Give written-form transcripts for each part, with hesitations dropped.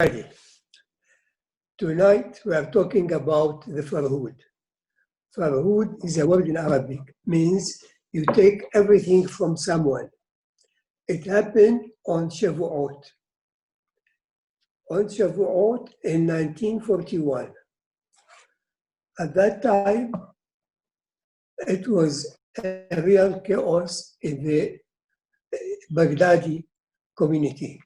Friday. Tonight we are talking about the Farhud. Farhud is a word in Arabic, means you take everything from someone. It happened on Shavuot. On Shavuot in 1941. At that time, it was a real chaos in the Baghdadi community.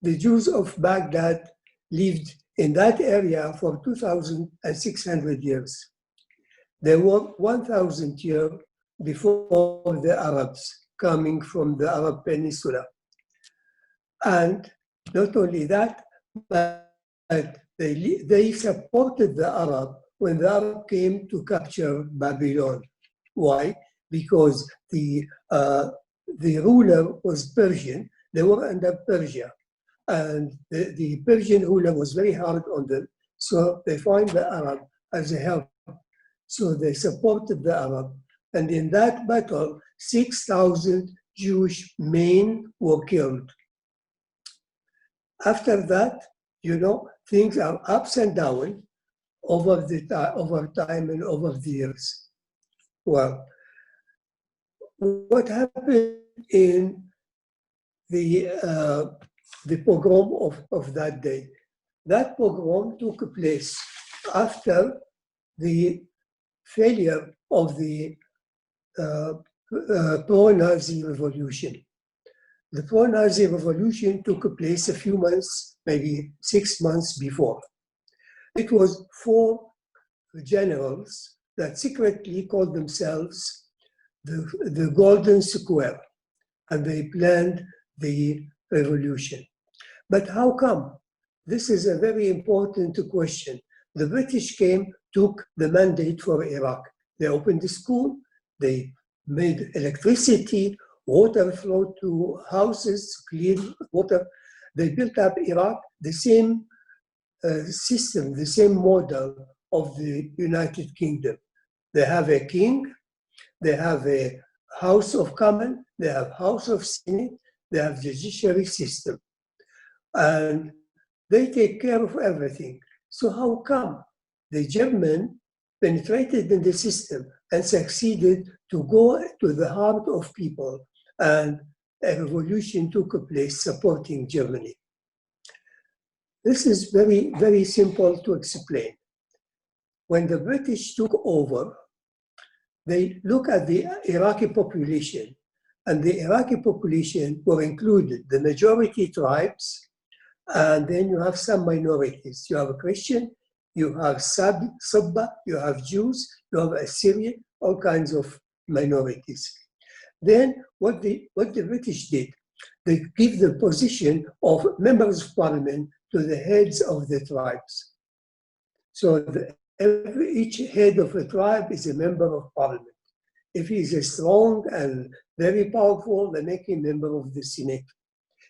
The Jews of Baghdad lived in that area for 2,600 years. They were 1,000 years before the Arabs coming from the Arab Peninsula. And not only that, but they supported the Arab when the Arab came to capture Babylon. Why? Because the ruler was Persian. They were under Persia. And the Persian ruler was very hard on them. So they find the Arab as a help. So they supported the Arab. And in that battle, 6,000 Jewish men were killed. After that, things are ups and downs over time and over the years. Well, what happened in the pogrom of that day? That pogrom took place after the failure of the pro-Nazi revolution. The pro-Nazi revolution took place a few months, maybe 6 months before. It was 4 generals that secretly called themselves the Golden Square, and they planned the revolution. But how come? This is a very important question. The British came, took the mandate for Iraq. They opened the school, they made electricity, water flowed to houses, clean water. They built up Iraq, the same system, the same model of the United Kingdom. They have a king, they have a House of Commons, they have House of Senate, they have judiciary system. And they take care of everything. So how come the German penetrated in the system and succeeded to go to the heart of people, and a revolution took place supporting Germany? This is very, very simple to explain. When the British took over, they look at the Iraqi population, and the Iraqi population were included the majority tribes, and then you have some minorities. You have a Christian, you have Sabba, you have Jews, you have Assyrian, all kinds of minorities. Then what the British did, they give the position of members of parliament to the heads of the tribes. So each head of a tribe is a member of parliament. If he is strong and very powerful, they make him member of the Senate.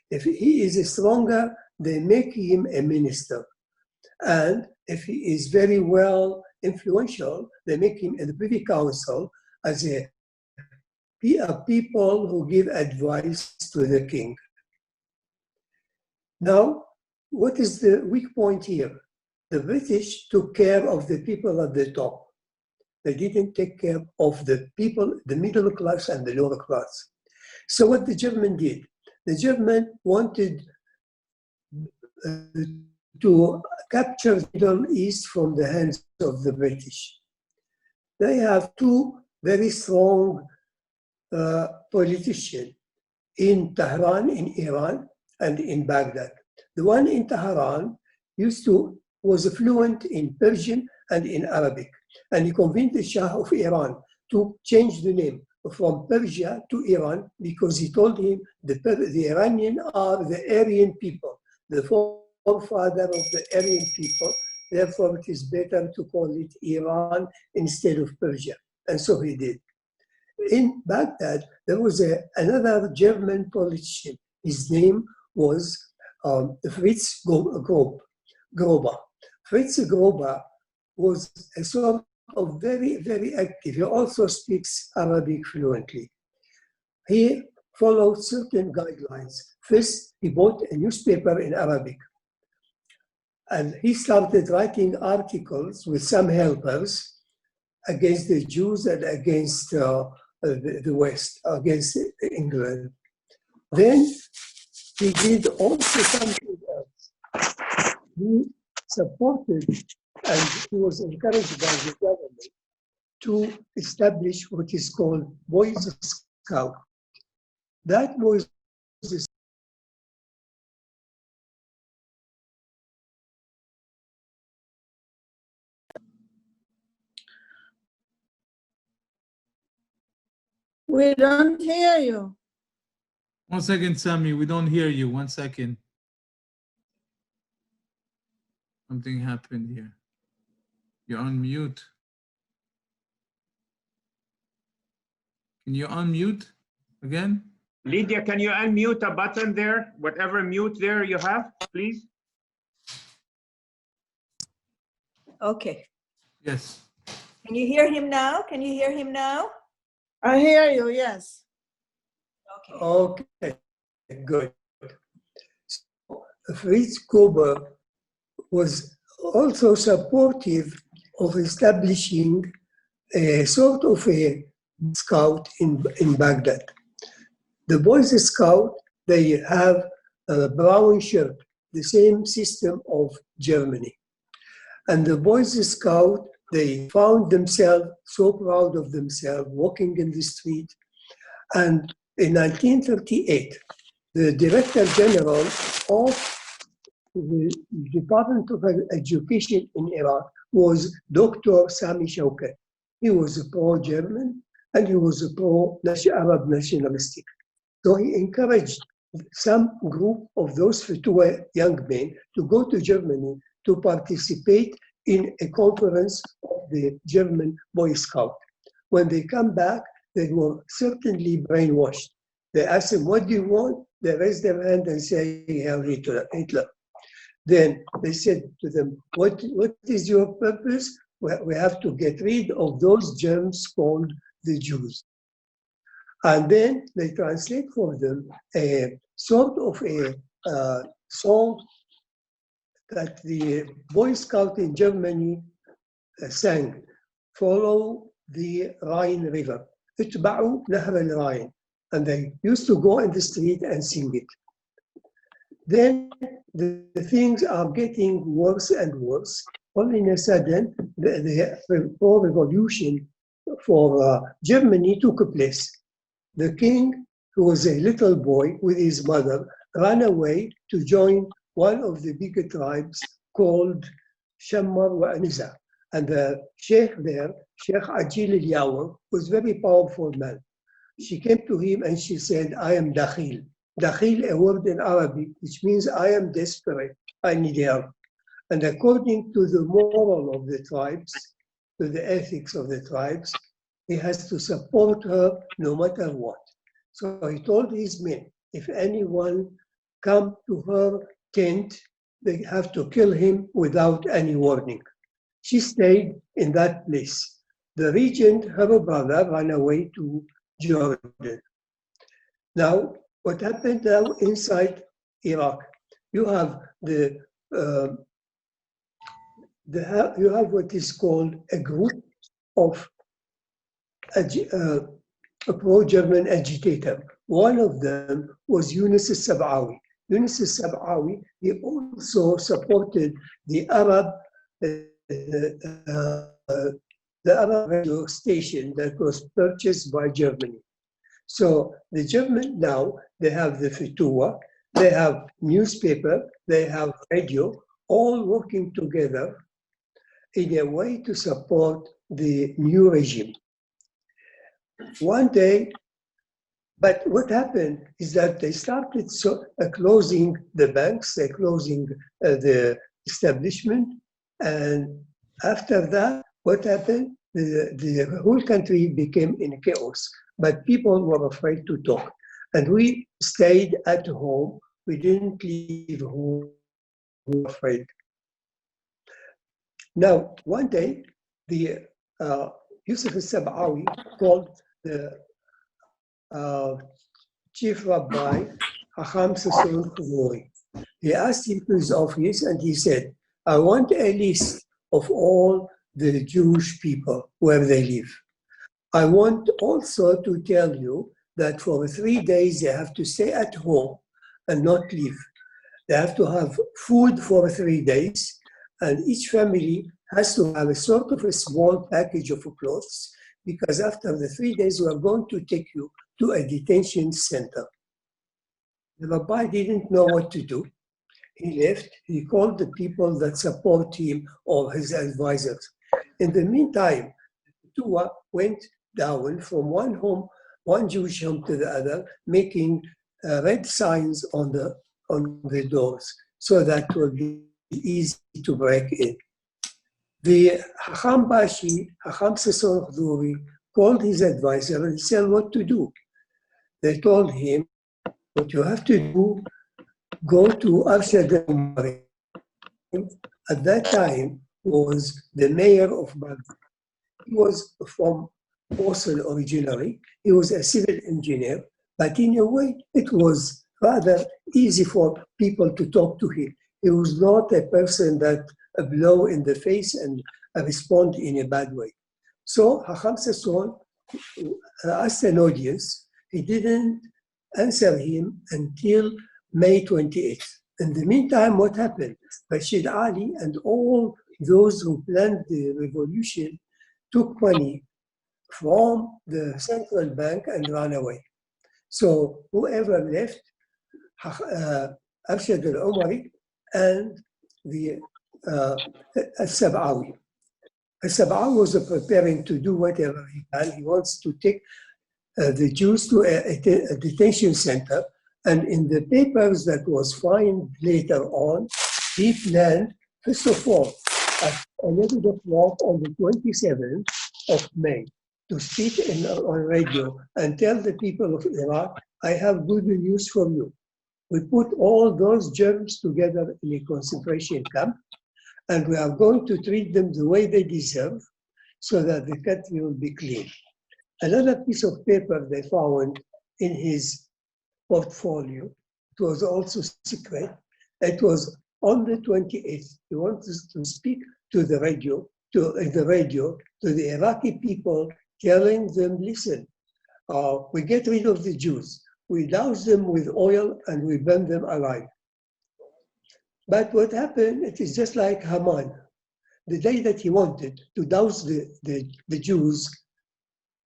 If he is stronger, they make him a minister. And if he is very well influential, they make him in the Privy Council as a people who give advice to the king. Now, what is the weak point here? The British took care of the people at the top. They didn't take care of the people, the middle class and the lower class. So what the German did, the German wanted to capture the Middle East from the hands of the British. They have 2 very strong politicians in Tehran, in Iran, and in Baghdad. The one in Tehran was fluent in Persian and in Arabic, and he convinced the Shah of Iran to change the name from Persia to Iran, because he told him the Iranians are the Aryan people, the forefather of the Aryan people. Therefore, it is better to call it Iran instead of Persia. And so he did. In Baghdad, there was another German politician. His name was Fritz Grober. Fritz Grober was a sort of very, very active. He also speaks Arabic fluently. He followed certain guidelines. First, he bought a newspaper in Arabic. And he started writing articles with some helpers against the Jews and against the West, against England. Then he did also something else. He supported and he was encouraged by the government to establish what is called Boys Scout. That was We don't hear you. 1 second, Sami, we don't hear you. 1 second. Something happened here. You're on mute. Can you unmute again? Lydia, can you unmute a button there? Whatever mute there you have, please. Okay. Yes. Can you hear him now? Can you hear him now? I hear you, yes. Okay. okay, good. So Fritz Kober was also supportive of establishing a sort of a scout in Baghdad. The Boys Scout, they have a brown shirt, the same system of Germany. And the Boys Scout, they found themselves so proud of themselves walking in the street. And in 1938, the Director General of the Department of Education in Iraq was Dr. Sami Shaukat. He was a pro-German and he was a pro-Arab nationalistic. So he encouraged some group of those Fetwa young men to go to Germany to participate in a conference of the German Boy Scout. When they come back, they were certainly brainwashed. They ask them, what do you want? They raise their hand and say, Heil Hitler. Then they said to them, what is your purpose? We have to get rid of those germs called the Jews. And then they translate for them a sort of a song that the Boy Scout in Germany sang, follow the Rhine River. اتبعوا نهر الراين. And they used to go in the street and sing it. Then the things are getting worse and worse. All in a sudden, the revolution for Germany took place. The king, who was a little boy with his mother, ran away to join one of the bigger tribes called Shammar wa Aniza. And the sheikh there, Sheikh Ajil al-Yawar, was a very powerful man. She came to him and she said, I am Dakhil. Dakhil, a word in Arabic, which means I am desperate, I need help. And according to the moral of the tribes, to the ethics of the tribes, he has to support her no matter what. So he told his men, if anyone come to her tent, they have to kill him without any warning. She stayed in that place. The regent, her brother, ran away to Jordan. Now, what happened now inside Iraq? You have you have what is called a group of a pro-German agitator. One of them was Yunus al-Sab'awi. Yunus al-Sab'awi, he also supported the Arab radio station that was purchased by Germany. So the German now, they have the Fetwa, they have newspaper, they have radio, all working together in a way to support the new regime. One day, but what happened is that they started closing the banks, they're closing the establishment, and after that, what happened? The whole country became in chaos, but people were afraid to talk. And we stayed at home, we didn't leave home, we were afraid. Now, one day, the Yusuf al-Sab'awi called the chief rabbi, Hacham Sassoon Khoury. He asked him to his office and he said, I want a list of all the Jewish people where they live. I want also to tell you that for 3 days they have to stay at home and not leave. They have to have food for 3 days, and each family has to have a sort of a small package of clothes, because after the 3 days we are going to take you to a detention center. The rabbi didn't know what to do. He left. He called the people that support him or his advisors. In the meantime, Tua went down from one Jewish home to the other, making red signs on the doors so that it will be easy to break in. The Hacham Bashi, Hacham Sasson Khduri, called his advisor and said what to do. They told him, what you have to do, go to Arshad Umari. At that time was the mayor of Baghdad. He was from Mosul originally. He was a civil engineer, but in a way it was rather easy for people to talk to him. He was not a person that blow in the face and respond in a bad way. So Hacham Sasson asked an audience. He didn't answer him until May 28th. In the meantime, what happened? Rashid Ali and all those who planned the revolution took money from the central bank and ran away. So whoever left, Arshad al-Umari and the Al-Sab'awi. Al-Sab'awi was preparing to do whatever he can. He wants to take the Jews to a detention center. And in the papers that was found later on, he planned, first of all, at 11 o'clock on the 27th of May, to speak on radio and tell the people of Iraq, I have good news for you. We put all those germs together in a concentration camp, and we are going to treat them the way they deserve so that the country will be clean. Another piece of paper they found in his portfolio, it was also secret. It was on the 28th. He wanted to speak to the radio, to the Iraqi people, telling them, listen, we get rid of the Jews. We douse them with oil and we burn them alive. But what happened, it is just like Haman. The day that he wanted to douse the Jews,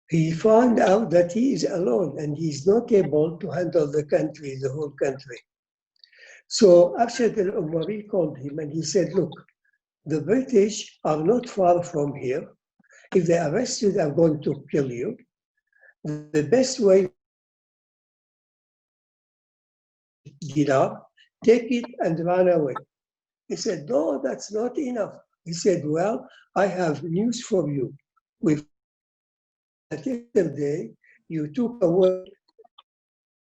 he found out that he is alone and he's not able to handle the country, the whole country. So Arshad al-Umari called him and he said, look, the British are not far from here. If they arrest you, they're going to kill you. The best way, dinar, take it and run away. He said, no, that's not enough. He said, well, I have news for you. Yesterday, you took away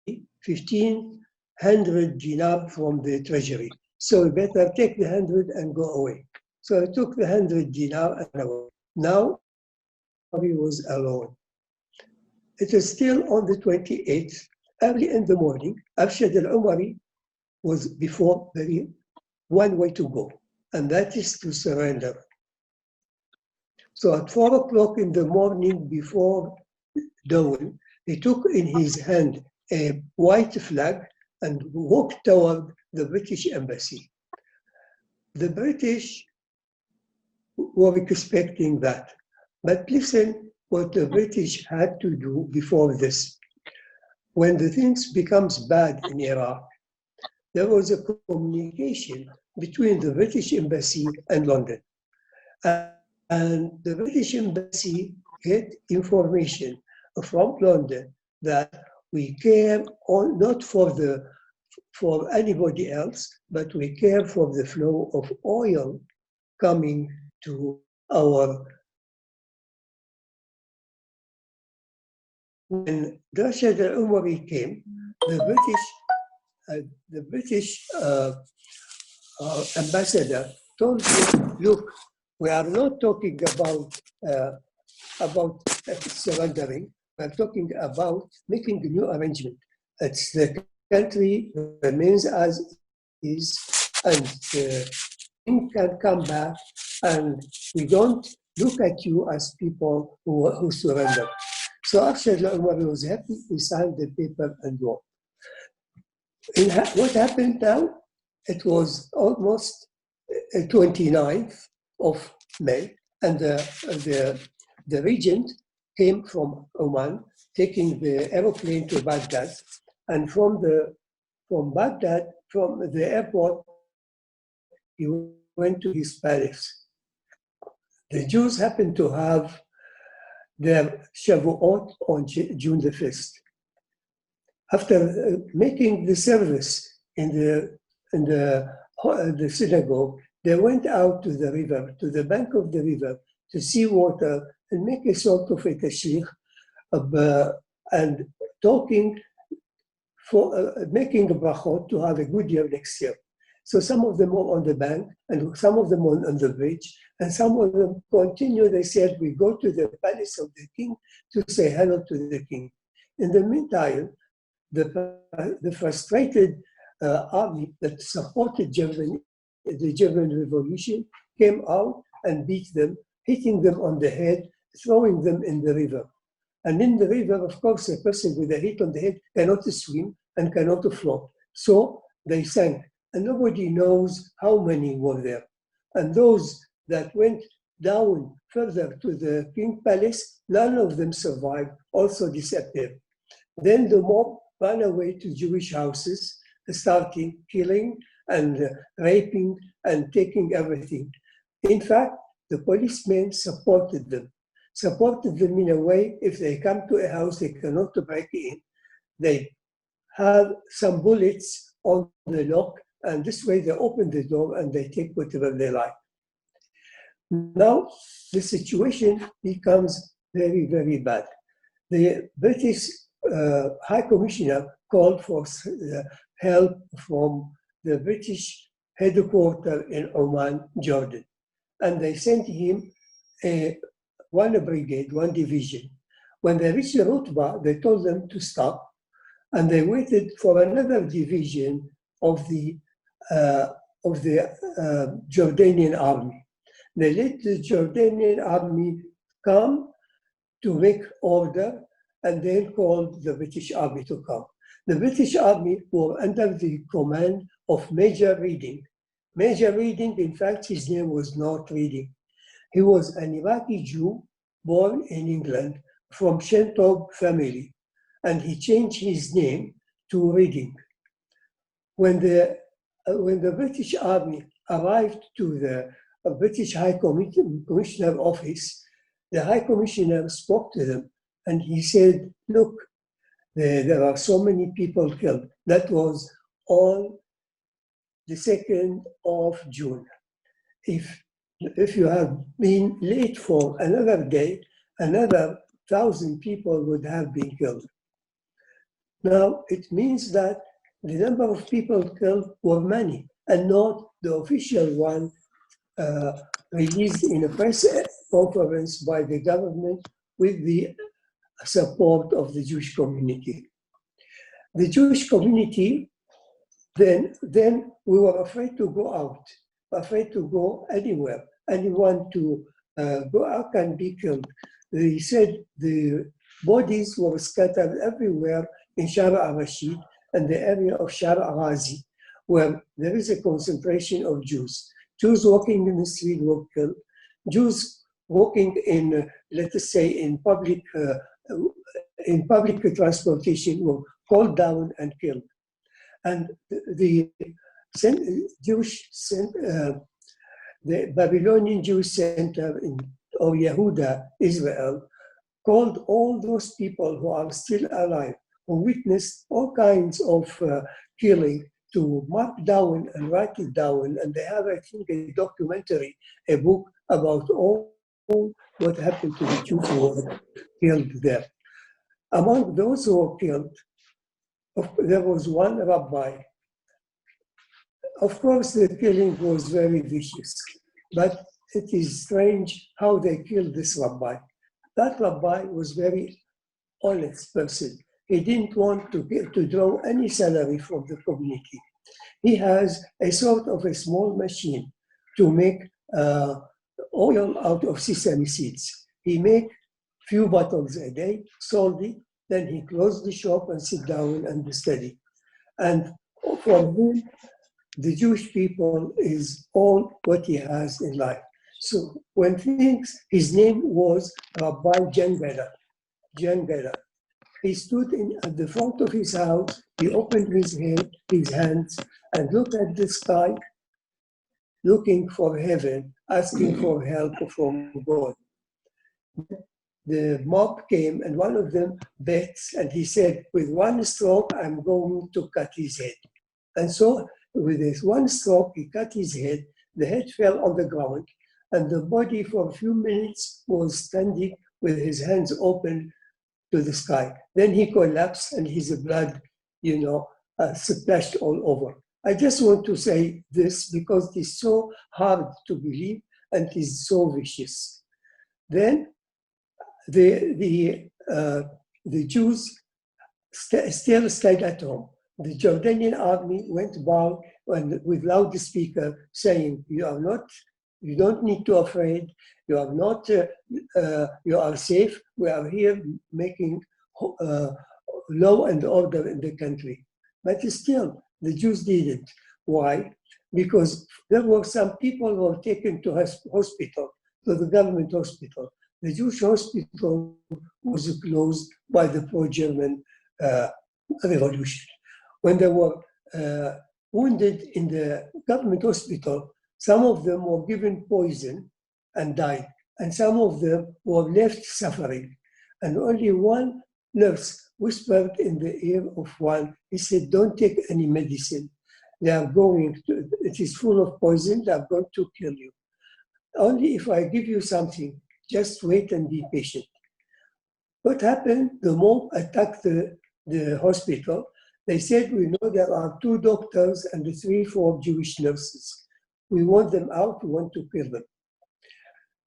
1,500 dinar from the treasury. So you better take the 100 and go away. So I took the 100 dinar and away. Now, he was alone. It is still on the 28th, early in the morning. Arshad al-Umari was before one way to go, and that is to surrender. So at 4 o'clock in the morning before dawn, he took in his hand a white flag and walked toward the British embassy. The British were expecting that. But listen what the British had to do before this. When the things becomes bad in Iraq, there was a communication between the British embassy and London. And the British embassy get information from London that we care not for anybody else, but we care for the flow of oil coming to our. When Rashid al-Umari came, the British ambassador told him, look, we are not talking about surrendering. We are talking about making a new arrangement. It's the country remains as is, and the can come back and we don't look at you as people who surrender. So actually, Umar was happy. He signed the paper and walked. What happened now? It was almost 29th of May, and the regent came from Oman, taking the aeroplane to Baghdad, and from Baghdad, from the airport, he went to his palace. The Jews happened to have their Shavuot on June the 1st. After making the service in the synagogue, they went out to the river, to the bank of the river, to see water and make a sort of a tashlich and talking for making a brachot to have a good year next year. So some of them were on the bank and some of them were on the bridge, and some of them continued. They said, we go to the palace of the king to say hello to the king. In the meantime, the frustrated army that supported the German Revolution came out and beat them, hitting them on the head, throwing them in the river. And in the river, of course, a person with a hit on the head cannot swim and cannot float. So they sank, and nobody knows how many were there. And those that went down further to the King Palace, none of them survived, also disappeared. Then the mob ran away to Jewish houses, starting killing and raping and taking everything. In fact, the policemen supported them in a way. If they come to a house they cannot break in, they have some bullets on the lock, and this way they open the door and they take whatever they like. Now the situation becomes very, very bad. The British High Commissioner called for help from the British headquarters in Oman, Jordan, and they sent him one brigade, one division. When they reached the Rutbah, they told them to stop, and they waited for another division of the Jordanian army. They let the Jordanian army come to make order, and then called the British army to come. The British army were under the command of Major Reading. Major Reading, in fact, his name was not Reading. He was an Iraqi Jew born in England from Shentob family, and he changed his name to Reading. When the British army arrived to the British High Commissioner office, the High Commissioner spoke to them, and he said, look, there are so many people killed. That was on the 2nd of June. If you have been late for another day, another 1,000 people would have been killed. Now, it means that the number of people killed were many, and not the official one released in a press conference by the government with the support of the Jewish community. The Jewish community, then we were afraid to go out, afraid to go anywhere. Anyone to go out can be killed. They said the bodies were scattered everywhere in Shara al-Rashid and the area of Shara al-Ghazi, where there is a concentration of Jews. Jews walking in the street were killed. Jews walking in, let us say, in public transportation were called down and killed. And the Babylonian Jewish Center or Yehuda, Israel, called all those people who are still alive, who witnessed all kinds of killing, to mark down and write it down. And they have, I think, a documentary, a book about all what happened to the Jews who were killed there. Among those who were killed, there was one rabbi. Of course, the killing was very vicious, but it is strange how they killed this rabbi. That rabbi was very honest person. He didn't want to draw any salary from the community. He has a sort of a small machine to make oil out of sesame seeds. He made few bottles a day, sold it, then he closed the shop and sit down and study. And for him, the Jewish people is all what he has in life. So when his name was Rabbi Jan Bera. He stood at the front of his house, he opened his hands, and looked at the sky, looking for heaven, asking for help from God. The mob came, and one of them bets, and he said, with one stroke, I'm going to cut his head. And so, with this one stroke, he cut his head, the head fell on the ground, and the body for a few minutes was standing with his hands open to the sky. Then he collapsed, and his blood, splashed all over. I just want to say this because it is so hard to believe, and it is so vicious. Then the Jews still stayed at home. The Jordanian army went about with loudspeaker saying, "You don't need to afraid. You are not. You are safe. We are here making law and order in the country." But still, the Jews didn't. Why? Because there were some people who were taken to hospital, to the government hospital. The Jewish hospital was closed by the pro-German revolution. When they were wounded in the government hospital, some of them were given poison and died, and some of them were left suffering. And only one nurse whispered in the ear of one, he said, "Don't take any medicine. It is full of poison, they are going to kill you. Only if I give you something, just wait and be patient." What happened? The mob attacked the hospital. They said, "We know there are 2 doctors and 3-4 Jewish nurses. We want them out, we want to kill them."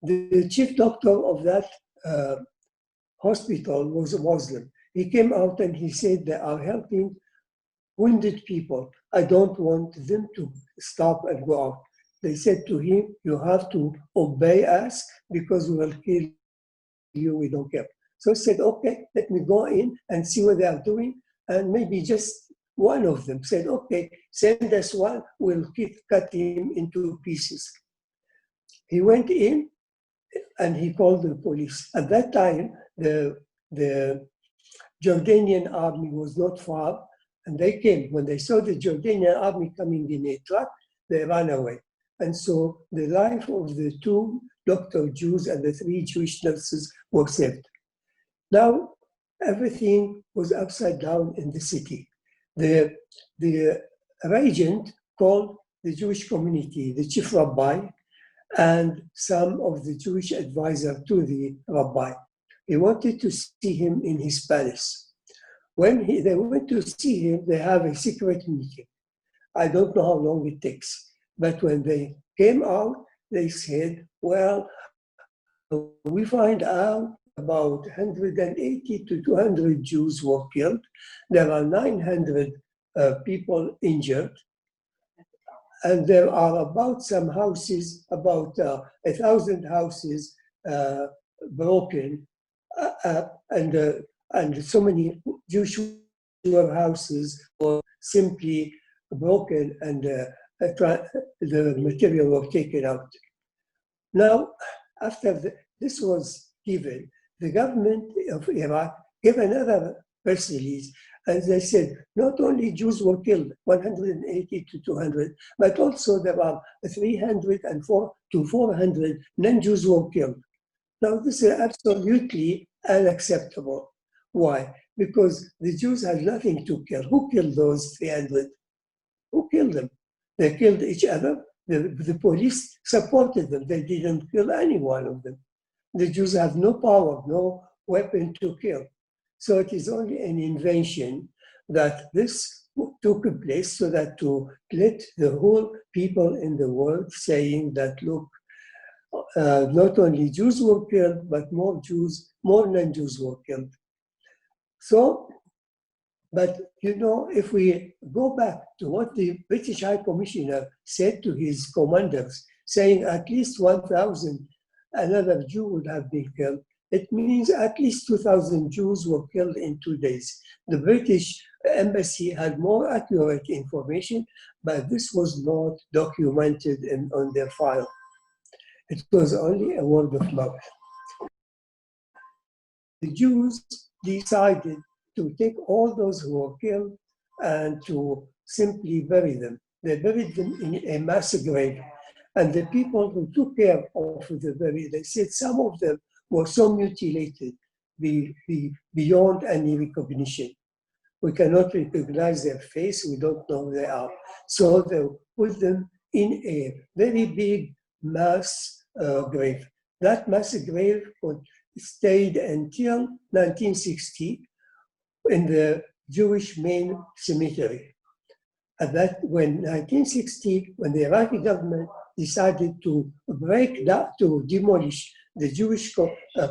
The chief doctor of that hospital was a Muslim. He came out and he said, "They are helping wounded people. I don't want them to stop and go out." They said to him, "You have to obey us because we will kill you, we don't care." So he said, "Okay, let me go in and see what they are doing." And maybe just one of them said, "Okay, send us one, we'll cut him into pieces." He went in and he called the police. At that time, the Jordanian army was not far, and they came. When they saw the Jordanian army coming in a truck, they ran away. And so the life of the 2 doctor Jews and the 3 Jewish nurses were saved. Now, everything was upside down in the city. The regent called the Jewish community, the chief rabbi, and some of the Jewish advisors to the rabbi. He wanted to see him in his palace. When they went to see him, they have a secret meeting. I don't know how long it takes. But when they came out, they said, "Well, we find out about 180 to 200 Jews were killed. There are 900 people injured. And there are about some houses, about 1,000 houses broken, and so many Jewish houses were simply broken and the material was taken out." Now, after this was given, the government of Iraq gave another press release, and they said not only Jews were killed, 180 to 200, but also there are 300 to 400 non-Jews were killed. Now, this is absolutely unacceptable. Why? Because the Jews had nothing to kill. Who killed those 300? Who killed them? They killed each other. The police supported them. They didn't kill any one of them. The Jews have no power, no weapon to kill. So it is only an invention that this took place so that to let the whole people in the world saying that, look, not only Jews were killed, but more non-Jews were killed. So, but if we go back to what the British High Commissioner said to his commanders, saying at least 1,000 another Jew would have been killed. It means at least 2,000 Jews were killed in 2 days. The British embassy had more accurate information, but this was not documented on their file. It was only a word of mouth. The Jews decided to take all those who were killed and to simply bury them. They buried them in a mass grave. And the people who took care of the burial, they said some of them were so mutilated beyond any recognition. We cannot recognize their face, we don't know who they are. So they put them in a very big mass grave. That mass grave stayed until 1960 in the Jewish main cemetery. And that when 1960, when the Iraqi government decided to break that, to demolish the Jewish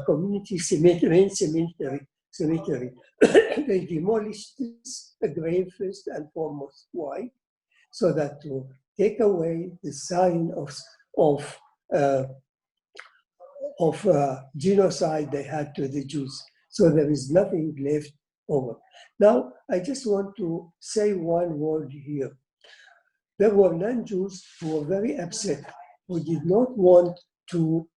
community cemetery, they demolished this grave first and foremost. Why? So that to take away the sign of genocide they had to the Jews. So there is nothing left over. Now, I just want to say one word here. There were non-Jews who were very upset, who did not want to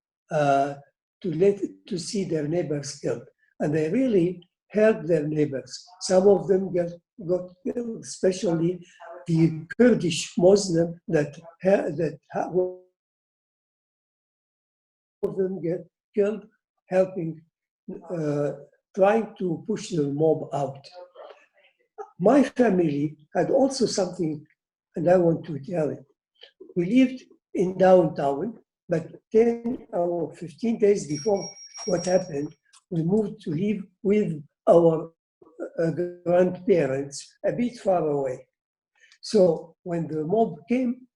see their neighbors killed. And they really helped their neighbors. Some of them got killed, especially the Kurdish Muslim that of them get killed, helping, trying to push the mob out. My family had also something, and I want to tell it. We lived in downtown, but 10 or 15 days before what happened, we moved to live with our grandparents a bit far away. So when the mob came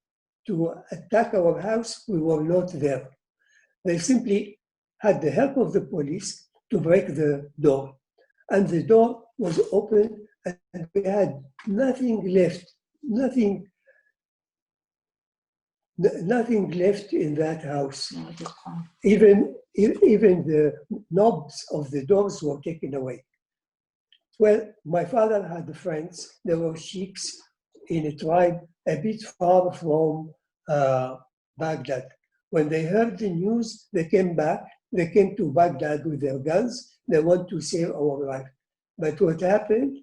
to attack our house, we were not there. They simply had the help of the police to break the door. And the door was open and we had nothing left, nothing left in that house. Even the knobs of the doors were taken away. Well, my father had friends, they were sheiks in a tribe a bit far from Baghdad. When they heard the news, they came back. They came to Baghdad with their guns. They want to save our life. But what happened?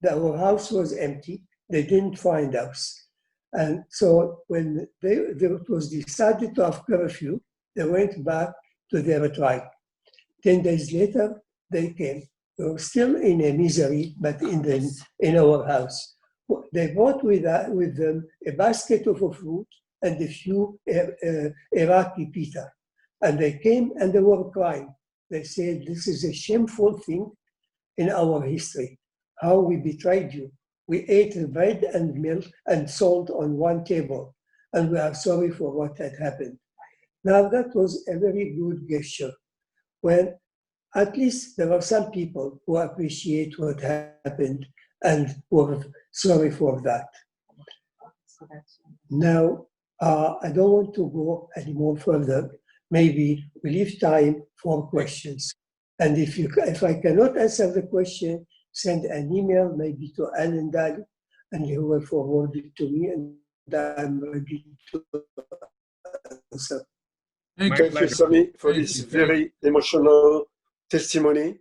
Our house was empty. They didn't find us. And so when it was decided to have curfew, they went back to their tribe. 10 days later, they came. We were still in a misery, but in our house. They brought with them a basket of fruit and a few Iraqi pita. And they came and they were crying. They said, this is a shameful thing in our history, how we betrayed you. We ate bread and milk and salt on one table, and we are sorry for what had happened. Now that was a very good gesture, when at least there are some people who appreciate what happened and were sorry for that. Now, I don't want to go any more further. Maybe we leave time for questions. And if I cannot answer the question, send an email maybe to Alan Daly, and he will forward it to me, and I'm ready to answer. Thank Thank you, Sami, for this very emotional testimony.